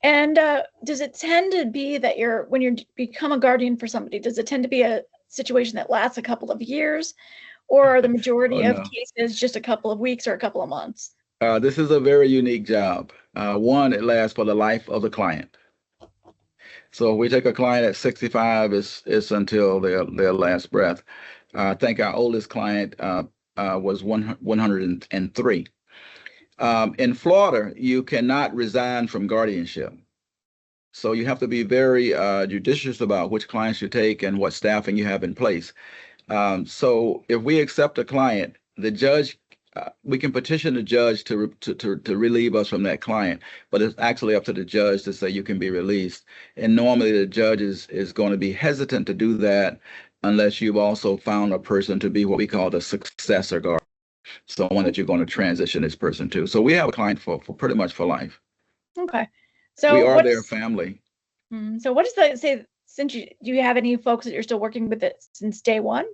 And does it tend to be that when you become a guardian for somebody, does it tend to be a situation that lasts a couple of years, or are the Oh majority of no. cases just a couple of weeks or a couple of months? This is a very unique job. One, it lasts for the life of the client. So if we take a client at 65, it's until their last breath. I think our oldest client was 103. In Florida, you cannot resign from guardianship. So you have to be very judicious about which clients you take and what staffing you have in place. So if we accept a client, the judge, we can petition the judge to relieve us from that client, but it's actually up to the judge to say you can be released. And normally the judge is going to be hesitant to do that unless you've also found a person to be what we call the successor guard, someone that you're going to transition this person to. So we have a client for pretty much for life. Okay. We So are what their is family. so what does that say? Since do you have any folks that you're still working with it since day one?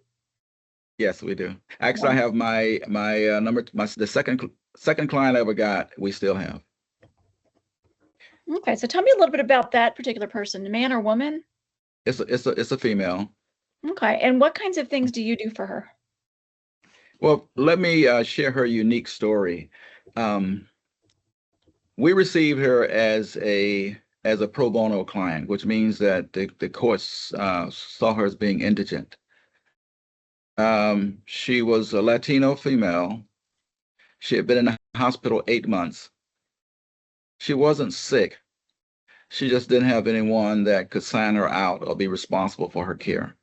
Yes, we do. Actually, I One. have the second client I ever got, we still have. Okay, so tell me a little bit about that particular person, man or woman? It's a female. Okay, and what kinds of things do you do for her? Well, let me share her unique story. Um, we received her as a pro bono client, which means that the courts saw her as being indigent. She was a Latino female. She had been in the hospital 8 months. She wasn't sick. She just didn't have anyone that could sign her out or be responsible for her care.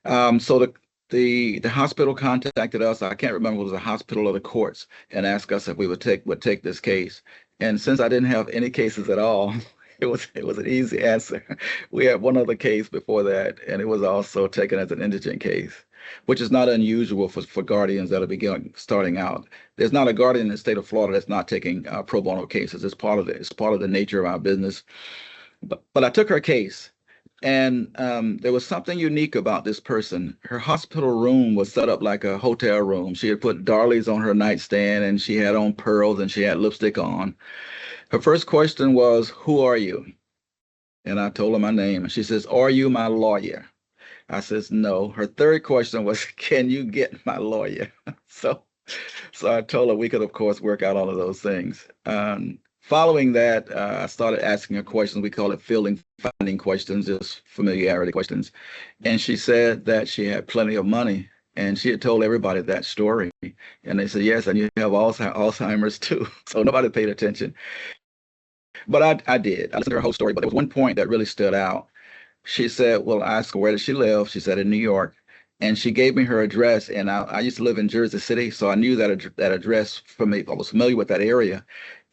So the hospital contacted us. I can't remember if it was the hospital or the courts, and asked us if we would take this case. And since I didn't have any cases at all, it was an easy answer. We had one other case before that, and it was also taken as an indigent case, which is not unusual for guardians that are starting out. There's not a guardian in the state of Florida that's not taking pro bono cases. It's part of the nature of our business. But I took her case. And there was something unique about this person. Her hospital room was set up like a hotel room. She had put Darlies on her nightstand, and she had on pearls, and she had lipstick on. Her first question was, "Who are you?" And I told her my name. And she says, "Are you my lawyer?" I says, "No." Her third question was, "Can you get my lawyer?" So so I told her we could, of course, work out all of those things. Following that, I started asking her questions. We call it finding questions, just familiarity questions. And she said that she had plenty of money. And she had told everybody that story. And they said, "Yes, and you have Alzheimer's too." So nobody paid attention. But I did. I listened to her whole story. But there was one point that really stood out. She said, well, I asked her, where did she live? She said, in New York. And she gave me her address. And I used to live in Jersey City. So I knew that address from me. I was familiar with that area.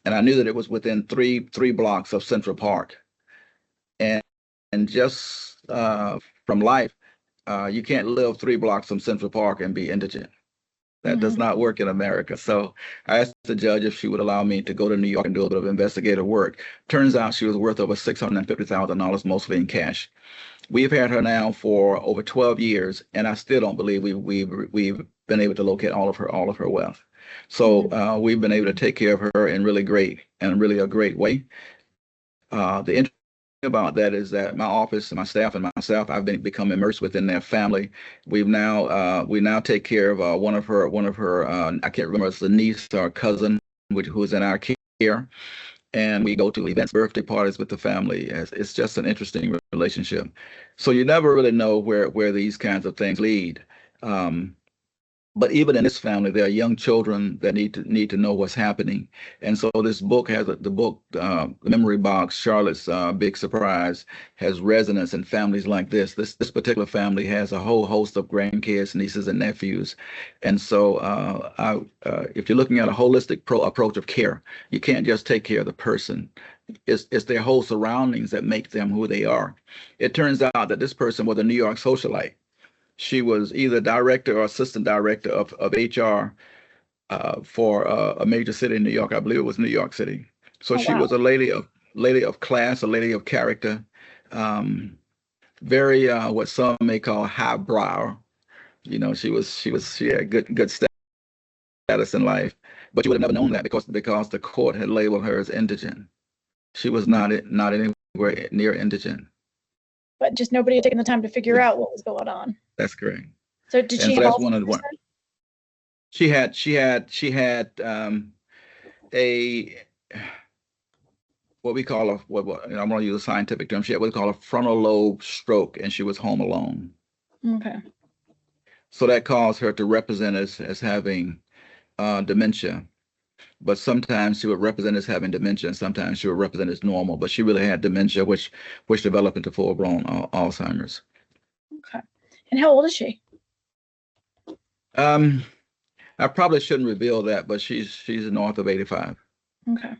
And I knew that it was within three blocks of Central Park. And just from life, you can't live 3 blocks from Central Park and be indigent. That does not work in America. So I asked the judge if she would allow me to go to New York and do a bit of investigative work. Turns out she was worth over $650,000, mostly in cash. We've had her now for over 12 years, and I still don't believe we've been able to locate all of her wealth. So we've been able to take care of her in really a great way. The interesting about that is that my office, my staff, and myself, I've become immersed within their family. We now take care of one of her I can't remember, it's a niece or cousin who is in our care, and we go to events, birthday parties with the family. It's just an interesting relationship. So you never really know where these kinds of things lead. But even in this family, there are young children that need to know what's happening. And so this book has the book, The Memory Box, Charlotte's Big Surprise, has resonance in families like this. This particular family has a whole host of grandkids, nieces, and nephews. And so if you're looking at a holistic approach of care, you can't just take care of the person. It's their whole surroundings that make them who they are. It turns out that this person was a New York socialite. She was either director or assistant director of HR for a major city in New York. I believe it was New York City. So Oh, she wow. was a lady of class, a lady of character, very what some may call highbrow. You know, she had good status in life, but you would have never known that because the court had labeled her as indigent. She was not anywhere near indigent. But just nobody had taken the time to figure out what was going on. That's correct. So did And she so have that's one of the Alzheimer's one. then? She had a what we call a I'm going to use a scientific term. She had what we call a frontal lobe stroke, and she was home alone. Okay. So that caused her to represent as having dementia. But sometimes she would represent as having dementia, and sometimes she would represent as normal. But she really had dementia, which developed into full-blown Alzheimer's. Okay. And how old is she? Um, I probably shouldn't reveal that, but she's north of 85. Okay.